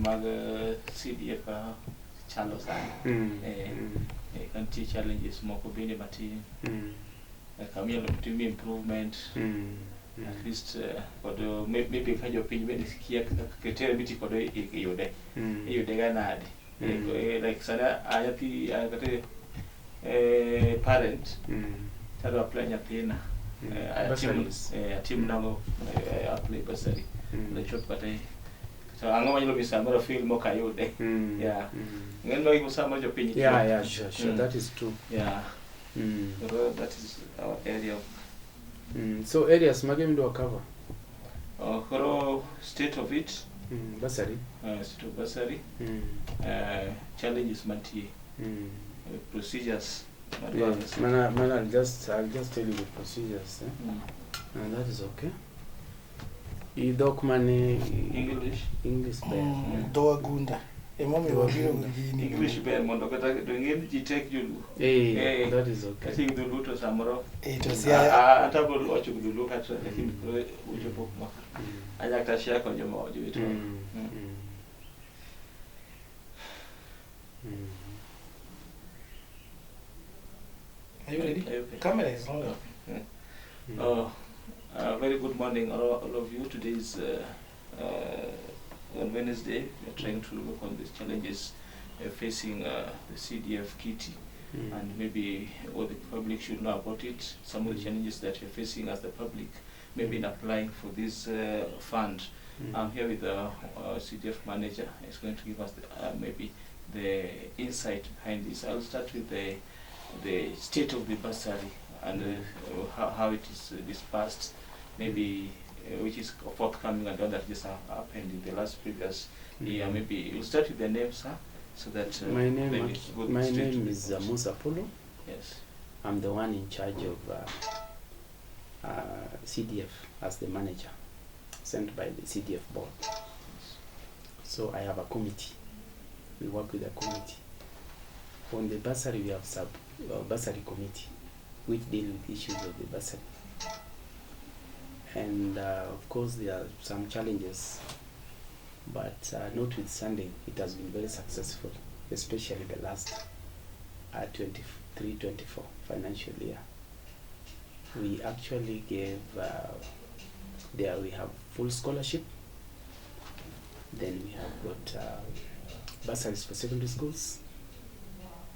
mag CDF chalo sana. Kantie challenges moko bende matin. Kamielo timi improvement. At least maybe ka jopiny bende sikia ketere miti kod yude ga nade. Like sana ayapi kate parent tado apply nyathina team nango apply bursary the chop kate so ango manyalo bisa mara feel mo kayude yeah ngeno imo sama jopiny yeah sure that is true yeah so that is our area of so areas magem do cover koro state of it bursary state of bursary challenges mantie procedures I'll just tell you the procedures and that is okay idok mane English do agunda emomi wabiro ngini English be mondo kata do ngeni ji tek julu that is okay kasi dulu to samoro to sia atabol ocho dulu kata lakini ujo pok ma aja ta share ko jomo ojo bito Are you ready? Camera is on. Very good morning all of you. Today is on Wednesday. We are trying to look on these challenges facing the CDF kitty and maybe all the public should know about it. Some of the challenges that we are facing as the public, maybe in applying for this fund. I'm here with the CDF manager. He's going to give us maybe the insight behind this. I'll start with the state of the bursary and how it is dispersed, maybe which is forthcoming and all that just happened in the last previous year. Maybe we'll start with the name, sir, so that my name is Amos Apollo. Yes, I'm the one in charge of CDF as the manager, sent by the CDF board. So I have a committee. We work with a committee. On the bursary, we have bursary committee, which deal with issues of the bursary. And of course, there are some challenges, but notwithstanding, it has been very successful, especially the last 23-24 financial year. We actually gave, we have full scholarship, then we have got bursaries for secondary schools,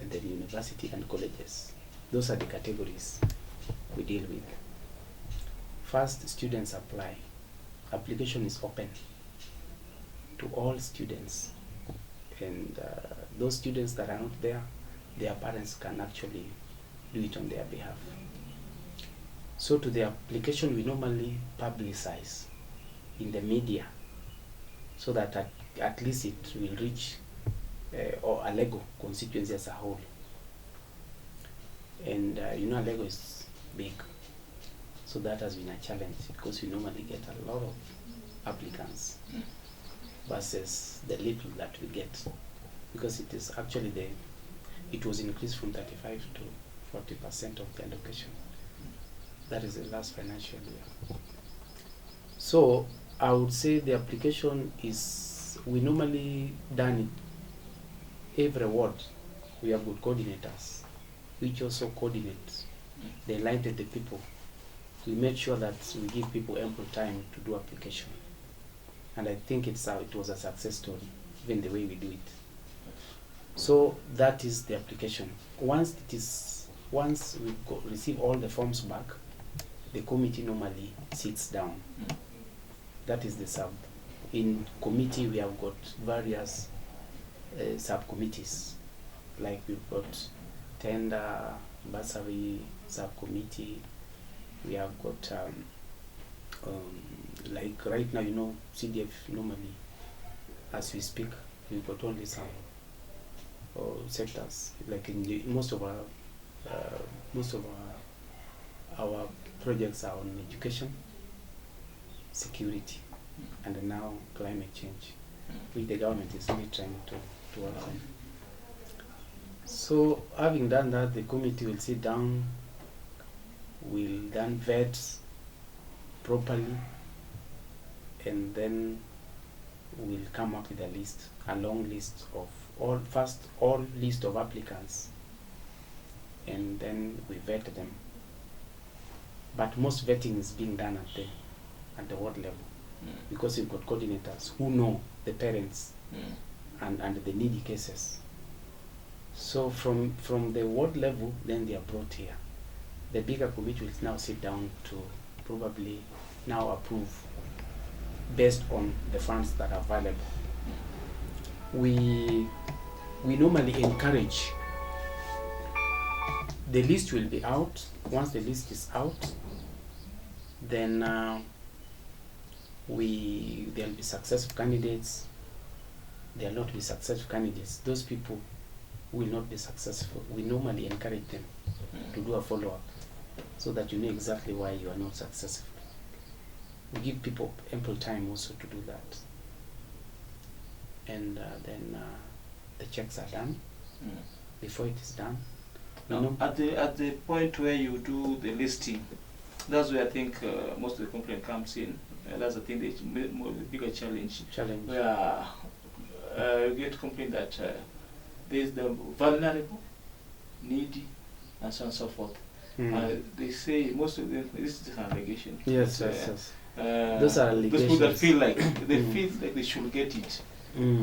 and then university and colleges. Those are the categories we deal with. First, students apply. Application is open to all students, and those students that are not there, their parents can actually do it on their behalf. So to the application, we normally publicize in the media so that at least it will reach or Alego constituency as a whole. And Alego is big, so that has been a challenge because we normally get a lot of applicants versus the little that we get, because it is actually it was increased from 35 to 40% of the allocation. That is the last financial year. So I would say the application is, we normally done it every ward. We have good coordinators which also coordinate the enlighten the people. We make sure that we give people ample time to do application, and I think it was a success story, even the way we do it. So that is the application. Once we receive all the forms back, the committee normally sits down. That is the sub. In committee, we have got various subcommittees, like we've got tender, bursary subcommittee. We have got like right now, CDF normally, as we speak, we've got only some sectors. Like in most of our projects are on education, security, and now climate change, which the government is really trying to work on. So having done that, the committee will sit down, will then vet properly, and then we'll come up with a list, a long list of all list of applicants, and then we vet them. But most vetting is being done at the ward level, because you've got coordinators who know the parents and the needy cases. So from the ward level, then they are brought here. The bigger committee will now sit down to probably now approve based on the funds that are available. We normally encourage, the list will be out. Once the list is out, then there'll be successful candidates. There'll not be successful candidates. Those people will not be successful. We normally encourage them to do a follow-up so that you know exactly why you are not successful. We give people ample time also to do that. And then the checks are done. Before it is done, now, at the point where you do the listing, that's where I think most of the complaint comes in. That's the thing, the bigger challenge. Where you get complaint that there's the vulnerable, needy, and so on and so forth. They say most of them, this is just an allegation. Yes. Those are allegations. Those people that feel like they should get it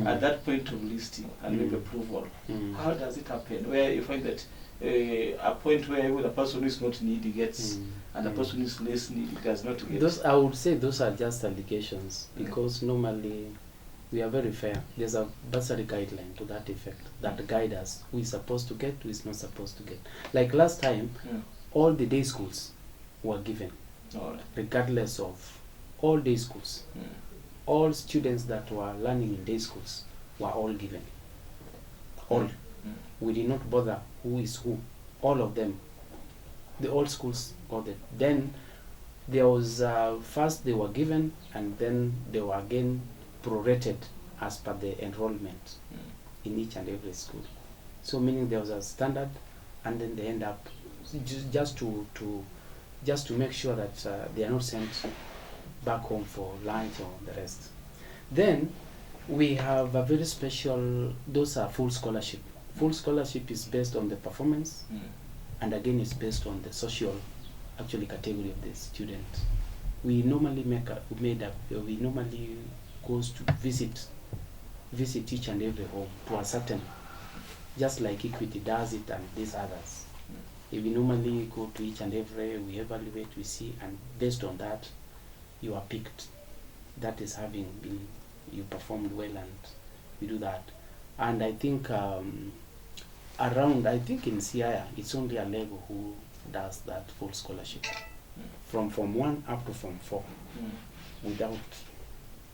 at that point of listing and make approval. How does it happen? Where you find that a point where even the person who is not needy gets, and the person who is less needy does not get. Those, I would say, those are just allegations, because normally we are very fair. There's a bursary guideline to that effect that guide us who is supposed to get, who is not supposed to get. Like last time, all the day schools were given, regardless of all day schools. All students that were learning in day schools were all given. All. We did not bother who is who. All of them. The old schools got it. Then there was first they were given, and then they were again prorated as per the enrollment in each and every school. So meaning there was a standard, and then they end up just to make sure that they are not sent back home for lunch or the rest. Then we have a very special, those are full scholarship. Full scholarship is based on the performance, and again it's based on the social category of the student. We normally we normally goes to visit each and every home to ascertain, just like Equity does it and these others. If we normally go to each and every, we evaluate, we see, and based on that, you are picked. That is having been, you performed well, and we do that. And I think I think in CIA, it's only Alego who does that full scholarship. From Form 1 up to Form 4. Without,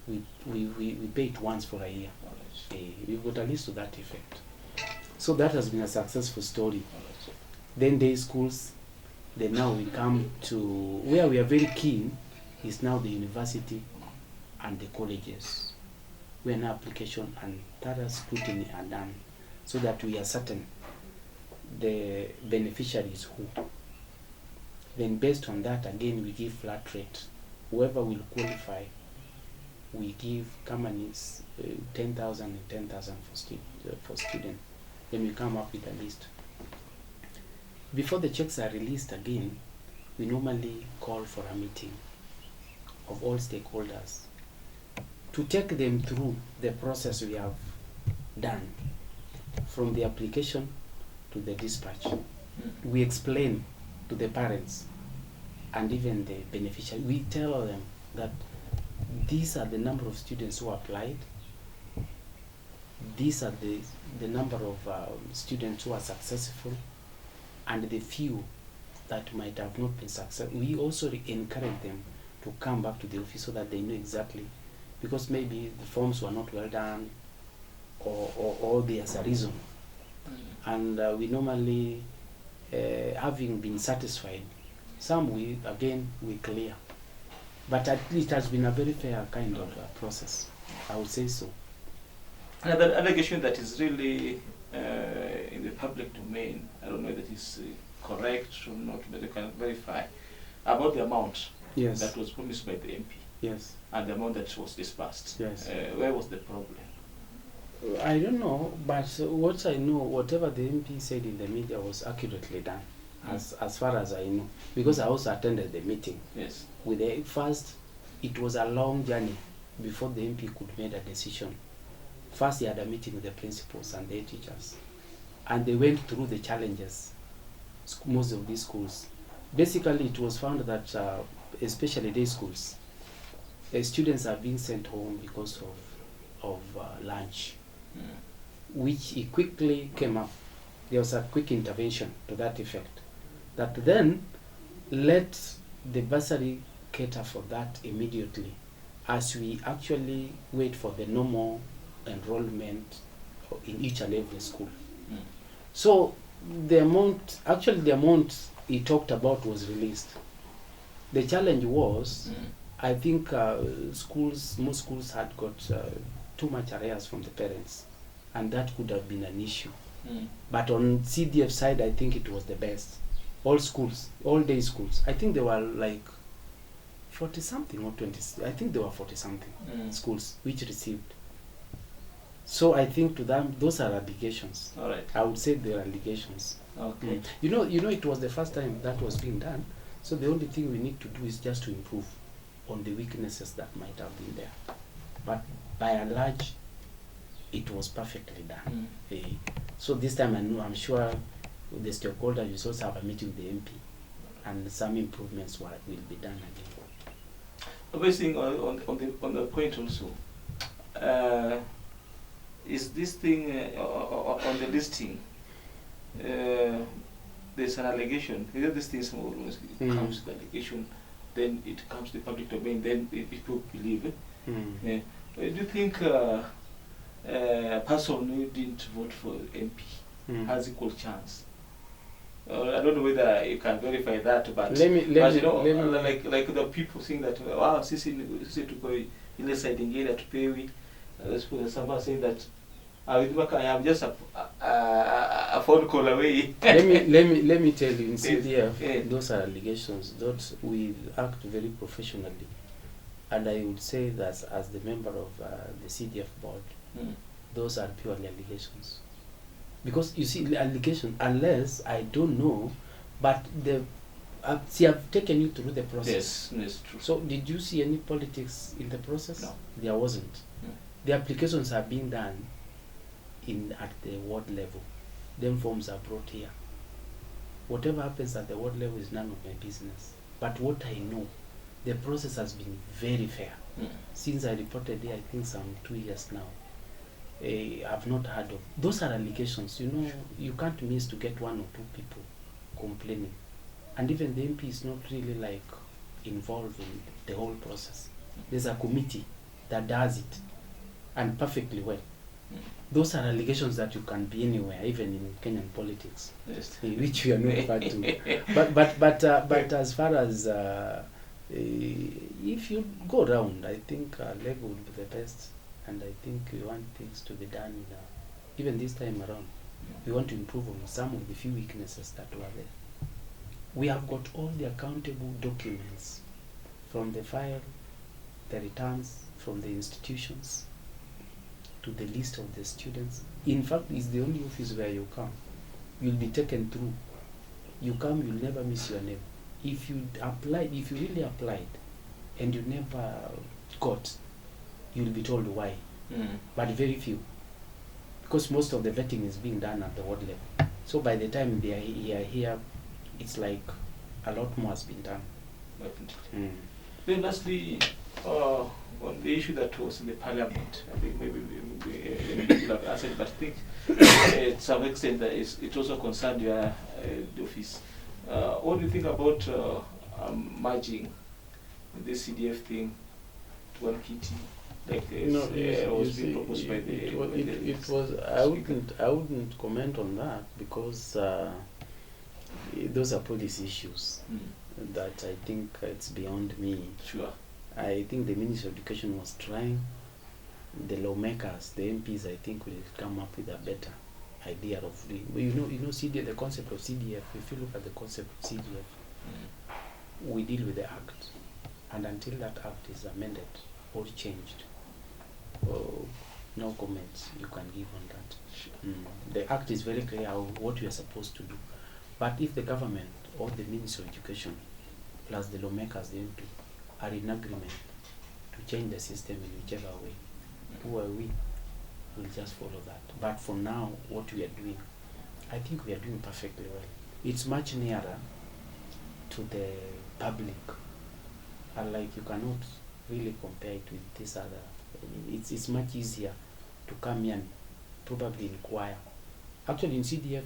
we pay it once for a year. We've got a list to that effect. So that has been a successful story. Then day schools, then now we come to where we are very keen is now the university and the colleges, where now application and thorough scrutiny are done, so that we are certain the beneficiaries who. Then based on that, again, we give flat rate. Whoever will qualify, we give companies 10,000 and 10,000 for student. Then we come up with a list. Before the checks are released again, we normally call for a meeting of all stakeholders to take them through the process we have done, from the application to the dispatch. We explain to the parents and even the beneficiary. We tell them that these are the number of students who applied. These are the number of students who are successful, and the few that might have not been successful. We also encourage them to come back to the office so that they know exactly, because maybe the forms were not well done, or there's a reason. And we normally, having been satisfied, some we clear. But at least it has been a very fair kind of process, I would say so. Another allegation that is really in the public domain, I don't know if that is correct or not, but they can verify, about the amount that was promised by the MP. Yes. and the amount that was disbursed. Yes. Where was the problem? I don't know, but what I know, whatever the MP said in the media was accurately done, as far as I know, because I also attended the meeting. Yes. With the first, it was a long journey before the MP could make a decision. First, he had a meeting with the principals and the teachers, and they went through the challenges. Most of these schools, basically, it was found that, especially day schools, students are being sent home because of lunch, which he quickly came up. There was a quick intervention to that effect, that then let the bursary cater for that immediately, as we actually wait for the normal enrollment in each and every school. So the amount he talked about was released. The challenge was, I think most schools had got too much arrears from the parents, and that could have been an issue. But on CDF side, I think it was the best. All schools, all day schools, I think they were like 40 something or 20, I think there were 40 something schools which received. So I think to them, those are allegations. All right. I would say they're allegations. Okay. You know, it was the first time that was being done. So the only thing we need to do is just to improve on the weaknesses that might have been there. But by and large, it was perfectly done. So this time I'm sure the stakeholders will also have a meeting with the MP, and some improvements will be done again. Based on the point also, is this thing on the listing? There's an allegation. This thing comes to the allegation, then it comes to the public domain, then people believe it. Do you think a person who didn't vote for MP has equal chance? I don't know whether you can verify that, but like the people think that, wow, sisi tuko ile side ingine tupewi. Someone saying that I am just a phone call away. let me tell you, in CDF, those are allegations. We act very professionally, and I would say that as the member of the CDF board, those are purely allegations. Because you see, the allegation, unless I don't know, but I've taken you through the process. Yes, that's true. So did you see any politics in the process? No. There wasn't. The applications are being done at the ward level. Then forms are brought here. Whatever happens at the ward level is none of my business. But what I know, the process has been very fair. Since I reported here, I think some 2 years now. I've not heard of. Those are allegations. You know, you can't miss to get 1 or 2 people complaining. And even the MP is not really like involved in the whole process. There's a committee that does it, and perfectly well. Those are allegations that you can be anywhere, even in Kenyan politics, Yes. which we are not part to. But as far as if you go around, I think Alego will be the best, and I think we want things to be done. Even this time around, we want to improve on some of the few weaknesses that were there. We have got all the accountable documents from the file, the returns from the institutions, to the list of the students. In fact, it's the only office where you come, you'll be taken through. You come, you'll never miss your name. If you really applied, and you never got, you'll be told why. But very few, because most of the vetting is being done at the ward level. So by the time they are here, it's like a lot more has been done. Then lastly, on the issue that was in the parliament, I think maybe people have answered, but I think to some extent that it also concerned your the office. What do you think about merging the CDF thing to one kitty, like was being proposed by the I wouldn't comment on that, because those are policy issues that I think it's beyond me. Sure. I think the Ministry of Education was trying. The lawmakers, the MPs, I think will come up with a better idea of CDF, the concept of CDF. If you look at the concept of CDF, we deal with the act. And until that act is amended or changed, no comments you can give on that. The act is very clear what we are supposed to do. But if the government or the Ministry of Education plus the lawmakers are in agreement to change the system in whichever way, who are we? We'll just follow that. But for now, what we are doing, I think we are doing perfectly well. It's much nearer to the public. Like you cannot really compare it with this other. It's much easier to come here and probably inquire. Actually in CDF,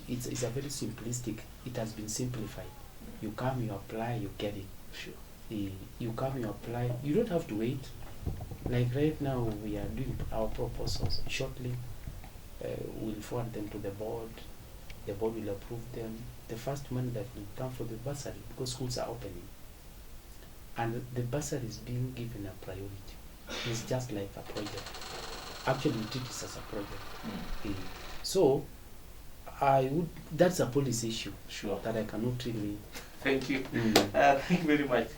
it's a very simplistic, it has been simplified. You come, you apply, you get it. Sure. You come, you apply, you don't have to wait. Like right now, we are doing our proposals. Shortly, we'll forward them to the board. The board will approve them. The first money that will come for the bursary, because schools are opening. And the bursary is being given a priority. It's just like a project. Actually, we treat this as a project. So, that's a policy issue. Sure. That I cannot really... Thank you. Thank you very much.